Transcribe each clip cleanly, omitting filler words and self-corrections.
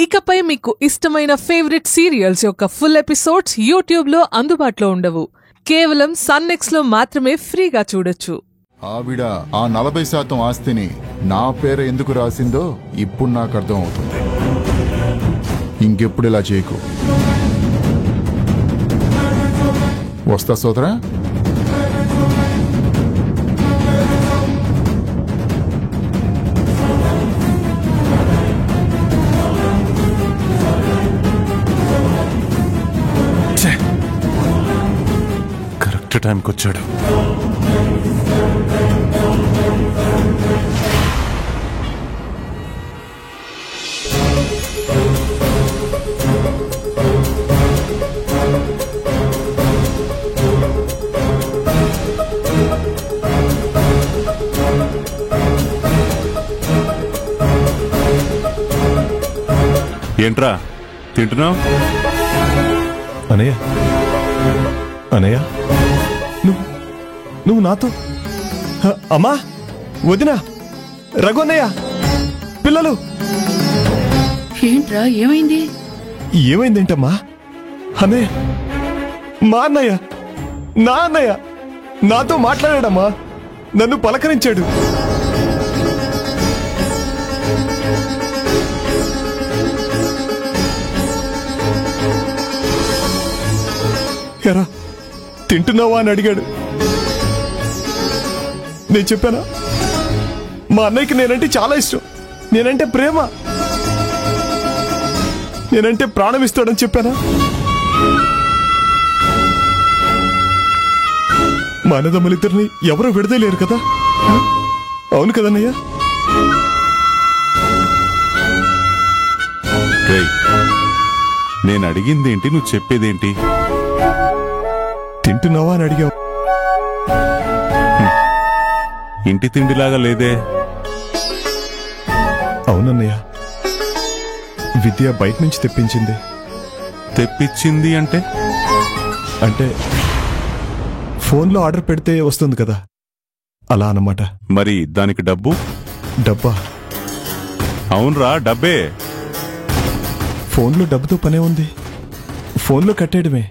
ఇకపై మీకు ఇష్టమైన ఫేవరెట్ సీరియల్స్ యొక్క ఫుల్ ఎపిసోడ్స్ యూట్యూబ్లో అందుబాటులో ఉండవు. కేవలం సన్నెక్స్లో మాత్రమే ఫ్రీగా చూడొచ్చు. ఆవిడ ఆ 40% ఆస్తిని నా పేరు ఎందుకు రాసిందో ఇప్పుడు నాకు అర్థం అవుతుంది. ఇంకెప్పుడు ఇలా చేయకు. వస్తా సోదరా. కరెక్ట్ టైంకి వచ్చాడు. ఏంట్రా తింటున్నావు? అనయ్య అనయ్య నువ్వు నాతో అమ్మా వదినా రఘు అన్నయ్య పిల్లలు. ఏంట్రా ఏమైంది? ఏమైందేంటమ్మా? అన్నయ్య మా అన్నయ్య నా అన్నయ్య నాతో మాట్లాడాడమ్మా. నన్ను పలకరించాడు. ఎరా తింటున్నావా అని అడిగాడు. నేను చెప్పానా మా అన్నయ్యకి నేనంటే చాలా ఇష్టం, నేనంటే ప్రేమ, నేనంటే ప్రాణం ఇస్తాడని చెప్పానా? మా అన్నదమ్ములిద్దరిని ఎవరో విడదలేరు కదా. అవును కదన్నయ్యా? నేను అడిగిందేంటి, నువ్వు చెప్పేదేంటి? తింటున్నావా అని అడిగావు. ఇంటి తిండిలాగా లేదే. అవునన్నయ్య, విద్య బయట నుంచి తెప్పించింది. తెప్పించింది అంటే? అంటే ఫోన్లో ఆర్డర్ పెడితే వస్తుంది కదా, అలా అన్నమాట. మరి దానికి డబ్బు? డబ్బా? అవునరా డబ్బే. ఫోన్లో డబ్బుతో పనే ఉంది, ఫోన్లో కట్టేయడమే.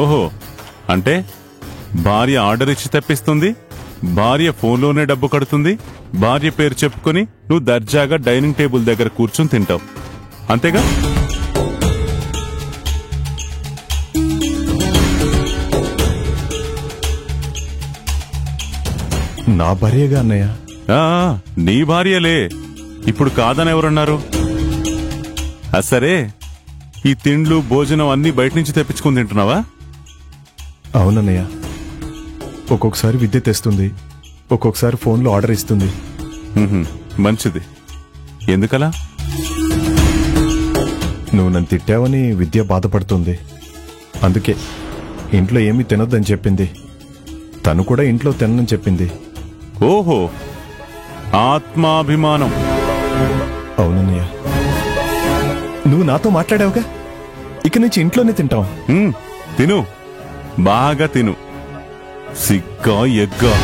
ఓహో, అంటే భార్య ఆర్డర్ ఇచ్చి తెప్పిస్తుంది, భార్య ఫోన్లోనే డబ్బు కడుతుంది, భార్య పేరు చెప్పుకొని నువ్వు దర్జాగా డైనింగ్ టేబుల్ దగ్గర కూర్చొని తింటావు, అంతేగా? నా భార్యగా అన్నయ్య. నీ భార్యలే, ఇప్పుడు కాదని ఎవరన్నారు? సరే, ఈ తిండ్లు భోజనం అన్ని బయట నుంచి తెప్పించుకుని తింటున్నావా? అవునన్నయ్య, ఒక్కొక్కసారి విద్య తెస్తుంది, ఒక్కొక్కసారి ఫోన్లో ఆర్డర్ ఇస్తుంది. మంచిది. ఎందుకలా? నువ్వు నన్ను తిట్టావని విద్య బాధపడుతుంది, అందుకే ఇంట్లో ఏమీ తినొద్దని చెప్పింది. తను కూడా ఇంట్లో తినని చెప్పింది. ఓహో, ఆత్మాభిమానం. అవునన్నయ్య, నువ్వు నాతో మాట్లాడావుగా, ఇక నుంచి ఇంట్లోనే తింటావు. తిను, బాగా తిను, సిగ్గా ఎగ్గా.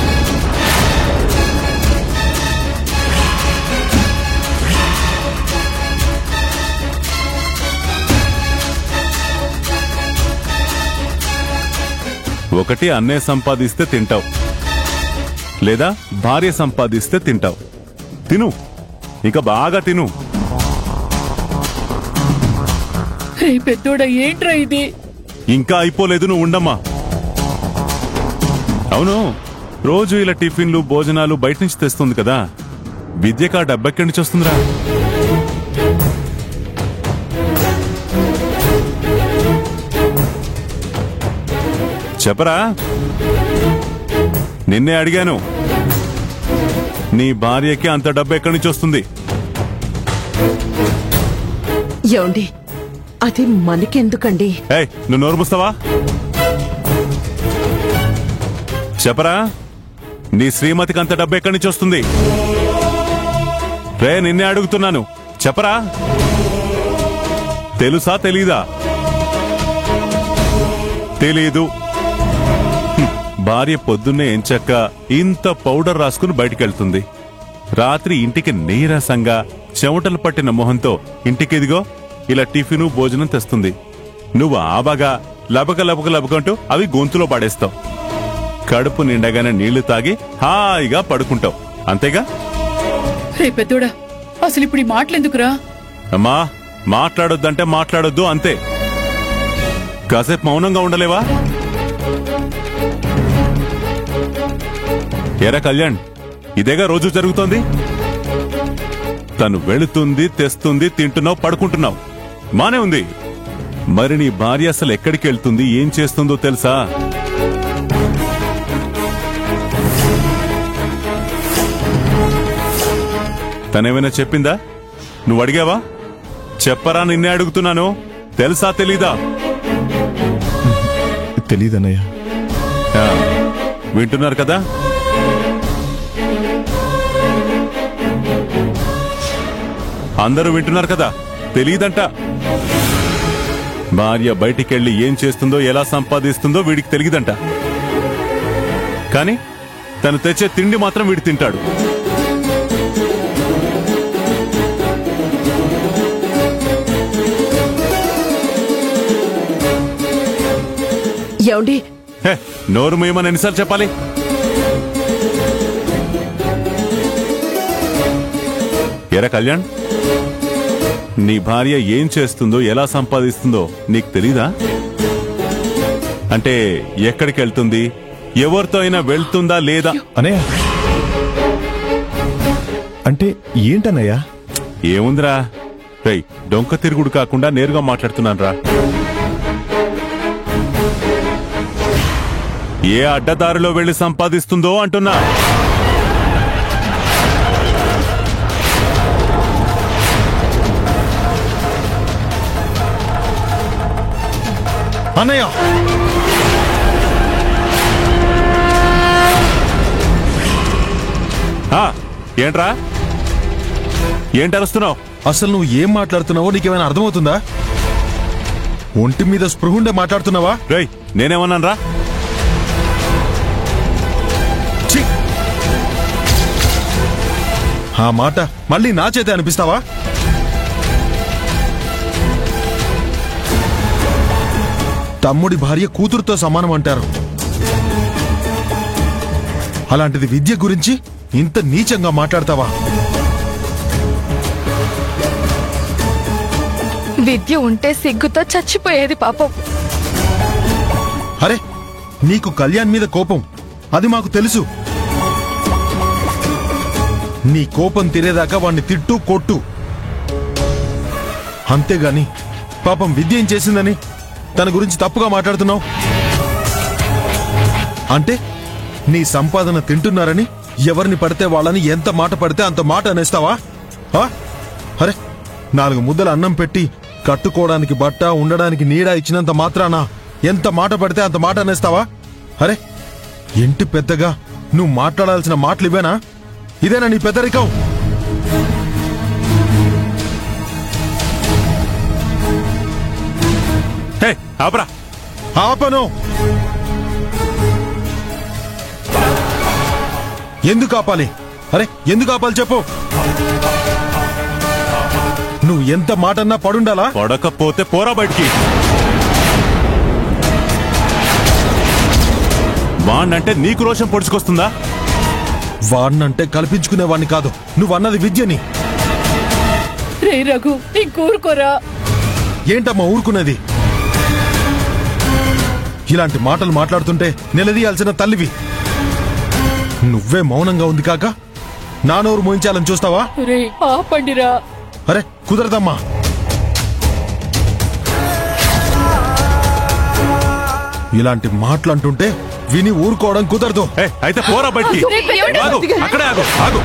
ఒకటి అన్నయ్య సంపాదిస్తే తింటావు, లేదా భార్య సంపాదిస్తే తింటావు. తిను, ఇక బాగా తిను. పెద్దోడా ఏంట్రా ఇది? ఇంకా అయిపోలేదు, నువ్వు ఉండమ్మా. అవును, రోజు ఇలా టిఫిన్లు భోజనాలు బయట నుంచి తెస్తుంది కదా, విద్యకు ఆ డబ్బెక్కడి నుంచి వస్తుందిరా? చెప్పరా? నిన్నే అడిగాను, నీ భార్యకి అంత డబ్బు ఎక్కడి నుంచి వస్తుంది? ఏమండి, అది మనకెందుకండి? నువ్వు నోరు మూస్తావా? చెప్పరా, నీ శ్రీమతికి అంత డబ్బు ఎక్కడి నుంచి వస్తుంది? నిన్నే అడుగుతున్నాను, చెప్పరా? తెలుసా తెలీదా? తెలీదు. భార్య పొద్దున్నే ఎంచక్క ఇంత పౌడర్ రాసుకుని బయటికెళ్తుంది, రాత్రి ఇంటికి నీరసంగా చెమటలు పట్టిన మొహంతో ఇంటికిదిగో ఇలా టిఫిను భోజనం తెస్తుంది. నువ్వు ఆబాగా లబక లబక లబకంటూ అవి గొంతులో పడేస్తావు. కడుపు నిండగానే నీళ్లు తాగి హాయిగా పడుకుంటావు. అంతేగా? రే పెద్దోడా, అసలు ఇప్పుడు ఈ మాటలెందుకురా? అమ్మా, మాట్లాడొద్దంటే మాట్లాడొద్దు, అంతే. కాసేపు మౌనంగా ఉండలేవా? ఎరా కళ్యాణ్, ఇదేగా రోజు జరుగుతోంది. తను వెళుతుంది, తెస్తుంది, తింటున్నావు, పడుకుంటున్నావు, మానే ఉంది. మరి నీ భార్య అసలు ఎక్కడికి వెళ్తుంది, ఏం చేస్తుందో తెలుసా? తనేమైనా చెప్పిందా? నువ్వు అడిగావా? చెప్పరా, నిన్నే అడుగుతున్నాను. తెలుసా తెలీదా? తెలీదన్నయ్య. వింటున్నారు కదా? అందరూ వింటున్నారు కదా? తెలీదంట. భార్య బయటికెళ్ళి ఏం చేస్తుందో, ఎలా సంపాదిస్తుందో వీడికి తెలియదంట. కానీ తను తెచ్చే తిండి మాత్రం వీడు తింటాడు. ఏమండి? నోరు మేమని ఎన్నిసార్లు చెప్పాలి? ఎరా కళ్యాణ్, నీ భార్య ఏం చేస్తుందో, ఎలా సంపాదిస్తుందో నీకు తెలీదా? అంటే ఎక్కడికి వెళ్తుంది, ఎవరితో అయినా వెళ్తుందా లేదా? అనయ్య అంటే ఏంటన్నయ్యా? ఏముందిరా, రేయ్, డొంక తిరుగుడు కాకుండా నేరుగా మాట్లాడుతున్నాను రా. ఏ అడ్డదారిలో వెళ్లి సంపాదిస్తుందో అంటున్నా. అన్నయ్య, ఏంట్రా, ఏంటి అరుస్తున్నావు? అసలు నువ్వు ఏం మాట్లాడుతున్నావో నీకేమైనా అర్థమవుతుందా? ఒంటి మీద స్పృహుండే మాట్లాడుతున్నావా? రేయ్, నేనేమన్నాను రా? ఆ మాట మళ్ళీ నా చేతే అనిపిస్తావా? తమ్ముడి భార్య కూతురుతో సమానం అంటారు. అలాంటిది విద్య గురించి ఇంత నీచంగా మాట్లాడతావా? విద్య ఉంటే సిగ్గుతో చచ్చిపోయేది పాపం. అరే, నీకు కళ్యాణ్ మీద కోపం, అది మాకు తెలుసు. నీ కోపం తీరేదాకా వాణ్ణి తిట్టు, కొట్టు. అంతేగాని పాపం విద్య ఏం చేసిందని తన గురించి తప్పుగా మాట్లాడుతున్నావు. అంటే నీ సంపాదన తింటున్నారని ఎవరిని పడితే వాళ్ళని ఎంత మాట పడితే అంత మాట అనేస్తావా? అరే, 4 ముద్దల అన్నం పెట్టి కట్టుకోవడానికి బట్ట, ఉండడానికి నీడ ఇచ్చినంత మాత్రాన ఎంత మాట పడితే అంత మాట అనేస్తావా? అరే, ఇంటి పెద్దగా నువ్వు మాట్లాడాల్సిన మాటలు ఇవేనా? ఇదేనా నీ పెద్దరికం? ఆపరా. ఆపను. ఎందుకు ఆపాలి? అరే, ఎందుకు ఆపాలి చెప్పు. నువ్వు ఎంత మాటన్నా పడుండాలా? పడకపోతే పోరా బయటికి. వాణ్ణంటే నీకు రోషం పొడుచుకొస్తుందా? వాణ్ణంటే కల్పించుకునేవాణ్ణి కాదు, నువ్వన్నది విద్యని. రే రఘు, ఇంకూరుకోరా. ఏంటమ్మా ఊరుకునేది? ఇలాంటి మాటలు మాట్లాడుతుంటే నిలదీయాల్సిన తల్లివి. నువ్వే మౌనంగా ఉంది కాక నా నోరు మోయించాలని చూస్తావా? రే ఆపండిరా. అరే, కుదరదమ్మా. ఇలాంటి మాటలంటుంటే విని ఊరుకోవడం కుదరదు. అయితే పోరా బయటికి. ఏమండి? ఆగు, అక్కడే ఆగు.